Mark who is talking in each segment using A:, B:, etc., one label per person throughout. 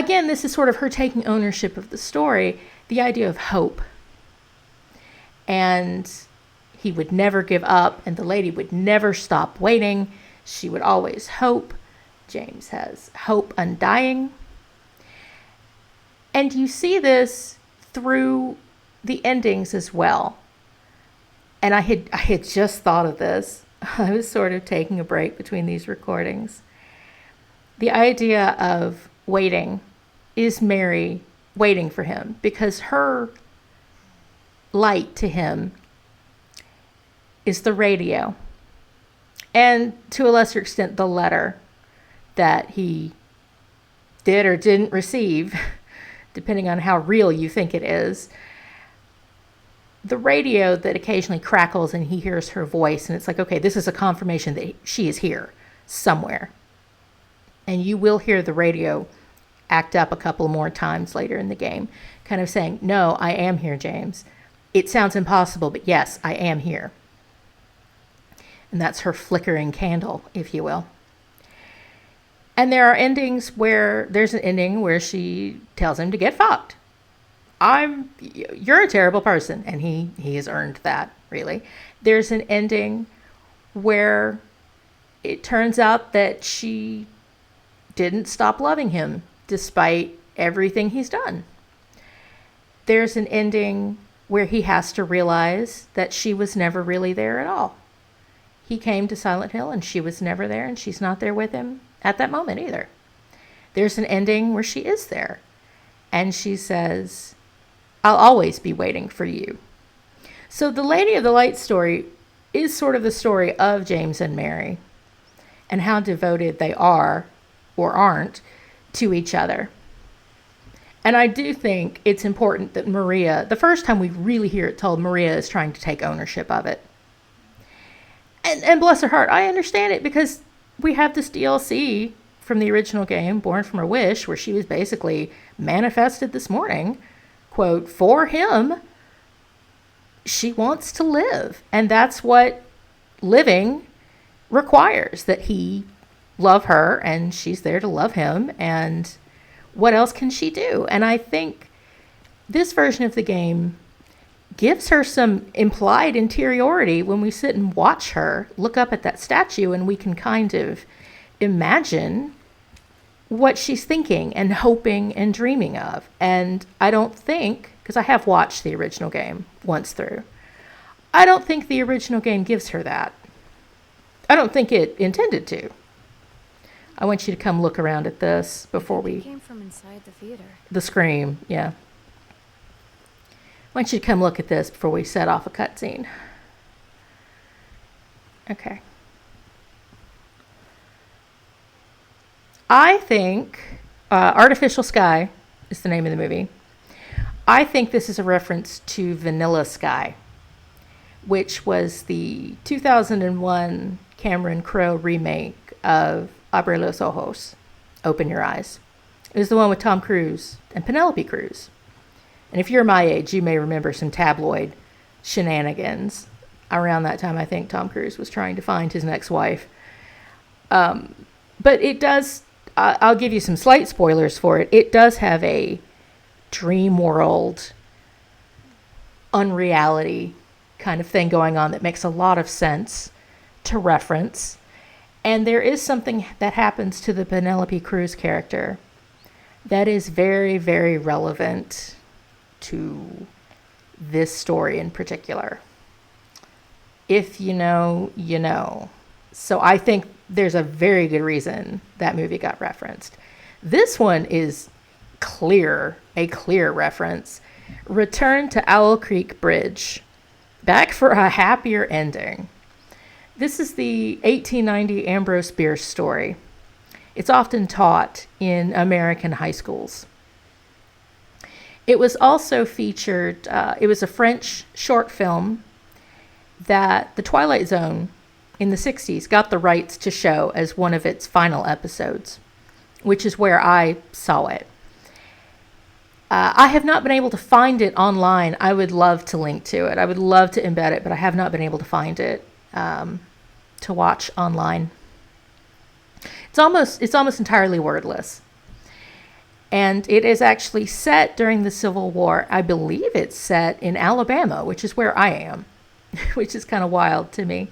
A: again, this is sort of her taking ownership of the story, the idea of hope. And he would never give up, and the lady would never stop waiting. She would always hope. James has hope undying. And you see this through the endings as well. And I had just thought of this. I was sort of taking a break between these recordings. The idea of waiting, is Mary waiting for him? Because her light to him is the radio. And to a lesser extent, the letter that he did or didn't receive, depending on how real you think it is. The radio that occasionally crackles and he hears her voice, and it's like, okay, this is a confirmation that she is here somewhere. And you will hear the radio act up a couple more times later in the game, kind of saying, no, I am here, James. It sounds impossible, but yes, I am here. And that's her flickering candle, if you will. And there are endings where there's an ending where she tells him to get fucked. You're a terrible person. And he has earned that, really. There's an ending where it turns out that she didn't stop loving him despite everything he's done. There's an ending where he has to realize that she was never really there at all. He came to Silent Hill and she was never there, and she's not there with him at that moment either. There's an ending where she is there and she says, I'll always be waiting for you. So the Lady of the Light story is sort of the story of James and Mary and how devoted they are or aren't to each other. And I do think it's important that Maria, the first time we really hear it told, Maria is trying to take ownership of it. And bless her heart, I understand it, because we have this DLC from the original game, Born from a Wish, where she was basically manifested this morning, quote, for him. She wants to live. And that's what living requires, that he love her and she's there to love him. And what else can she do? And I think this version of the game gives her some implied interiority when we sit and watch her look up at that statue, and we can kind of imagine what she's thinking and hoping and dreaming of. And I don't think, because I have watched the original game once through, I don't think the original game gives her that. I don't think it intended to. I want you to come look around at this before we...
B: It came from inside the theater.
A: The scream, yeah. I want you to come look at this before we set off a cutscene. Okay. I think Artificial Sky is the name of the movie. I think this is a reference to Vanilla Sky, which was the 2001 Cameron Crowe remake of Abre los Ojos, Open Your Eyes. It was the one with Tom Cruise and Penelope Cruz. And if you're my age, you may remember some tabloid shenanigans. Around that time, I think Tom Cruise was trying to find his next wife. But it does, I'll give you some slight spoilers for it. It does have a dream world, unreality kind of thing going on that makes a lot of sense to reference. And there is something that happens to the Penelope Cruz character that is very, very relevant to this story in particular. If you know, you know. So I think there's a very good reason that movie got referenced. This one is a clear reference. Return to Owl Creek Bridge. Back for a happier ending. This is the 1890 Ambrose Bierce story. It's often taught in American high schools. It was also featured, it was a French short film that the Twilight Zone in the 60s got the rights to show as one of its final episodes, which is where I saw it. I have not been able to find it online. I would love to link to it. I would love to embed it, but I have not been able to find it to watch online. It's almost entirely wordless. And it is actually set during the Civil War. I believe it's set in Alabama, which is where I am, which is kind of wild to me.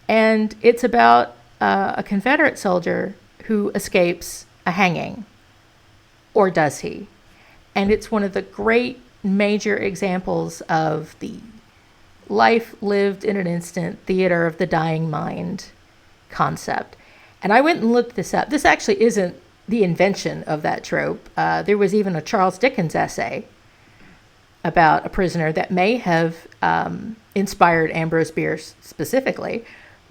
A: And it's about a Confederate soldier who escapes a hanging. Or does he? And it's one of the great major examples of the life lived in an instant, theater of the dying mind concept. And I went and looked this up. This actually isn't the invention of that trope. There was even a Charles Dickens essay about a prisoner that may have inspired Ambrose Bierce specifically.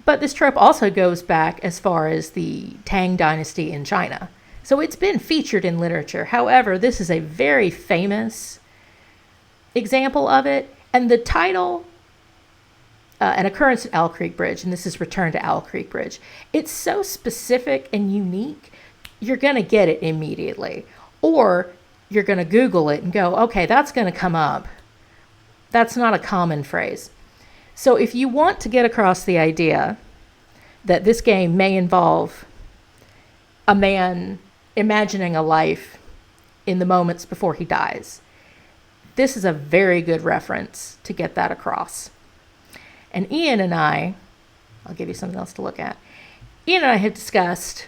A: But this trope also goes back as far as the Tang Dynasty in China. So it's been featured in literature. However, this is a very famous example of it. And the title, An Occurrence at Owl Creek Bridge, and this is Return to Owl Creek Bridge. It's so specific and unique, you're going to get it immediately. Or you're going to Google it and go, okay, that's going to come up. That's not a common phrase. So if you want to get across the idea that this game may involve a man imagining a life in the moments before he dies, this is a very good reference to get that across. And Ian and I'll give you something else to look at. Ian and I have discussed,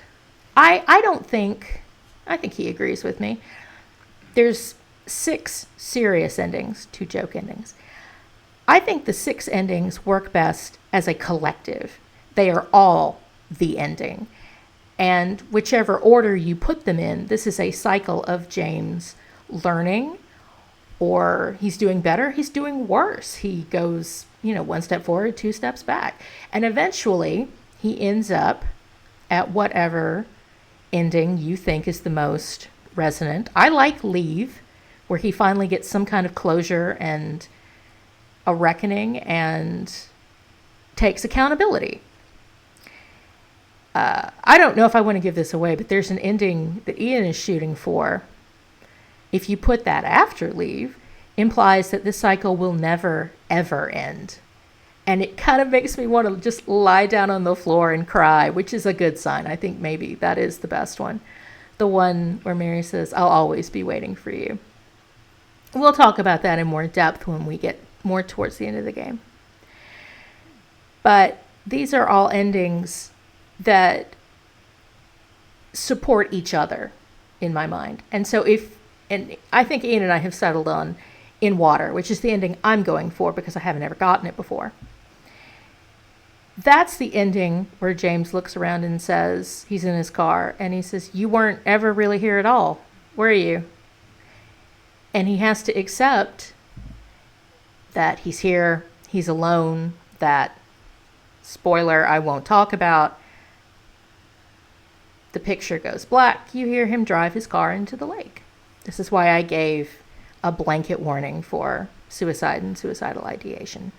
A: I think he agrees with me. There's 6 serious endings, 2 joke endings. I think the 6 endings work best as a collective. They are all the ending. And whichever order you put them in, this is a cycle of James learning, or he's doing better, he's doing worse. He goes, 1 step forward, 2 steps back. And eventually he ends up at whatever ending you think is the most resonant. I like Leave, where he finally gets some kind of closure and a reckoning and takes accountability. I don't know if I want to give this away, but there's an ending that Ian is shooting for. If you put that after Leave, implies that this cycle will never, ever end. And it kind of makes me want to just lie down on the floor and cry, which is a good sign. I think maybe that is the best one. The one where Mary says, I'll always be waiting for you. We'll talk about that in more depth when we get more towards the end of the game. But these are all endings that support each other in my mind. And so and I think Ian and I have settled on In Water, which is the ending I'm going for because I haven't ever gotten it before. That's the ending where James looks around and says, he's in his car, and he says, you weren't ever really here at all, were you? And he has to accept that he's here, he's alone, that, spoiler, I won't talk about, the picture goes black. You hear him drive his car into the lake. This is why I gave a blanket warning for suicide and suicidal ideation.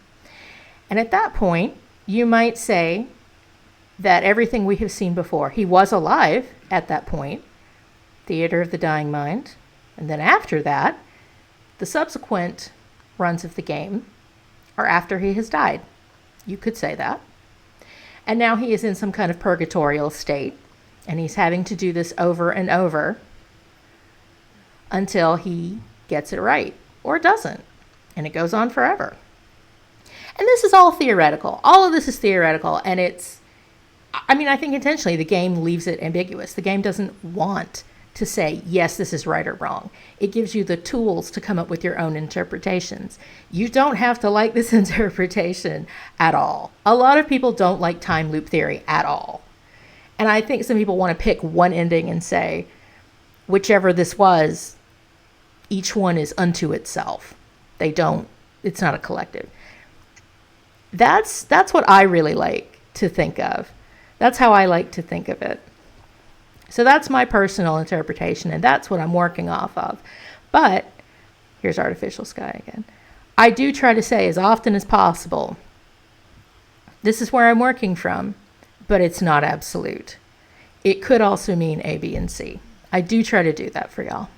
A: And at that point, you might say that everything we have seen before, he was alive at that point, theater of the dying mind, and then after that, the subsequent runs of the game are after he has died. You could say that. And now he is in some kind of purgatorial state, and he's having to do this over and over until he gets it right, or doesn't, and it goes on forever. And this is all theoretical. All of this is theoretical, and I think intentionally the game leaves it ambiguous. The game doesn't want to say, yes, this is right or wrong. It gives you the tools to come up with your own interpretations. You don't have to like this interpretation at all. A lot of people don't like time loop theory at all. And I think some people want to pick one ending and say, whichever this was, each one is unto itself. It's not a collective. That's what I really like to think of. That's how I like to think of it. So that's my personal interpretation, and that's what I'm working off of. But, here's Artificial Sky again. I do try to say as often as possible, this is where I'm working from, but it's not absolute. It could also mean A, B, and C. I do try to do that for y'all.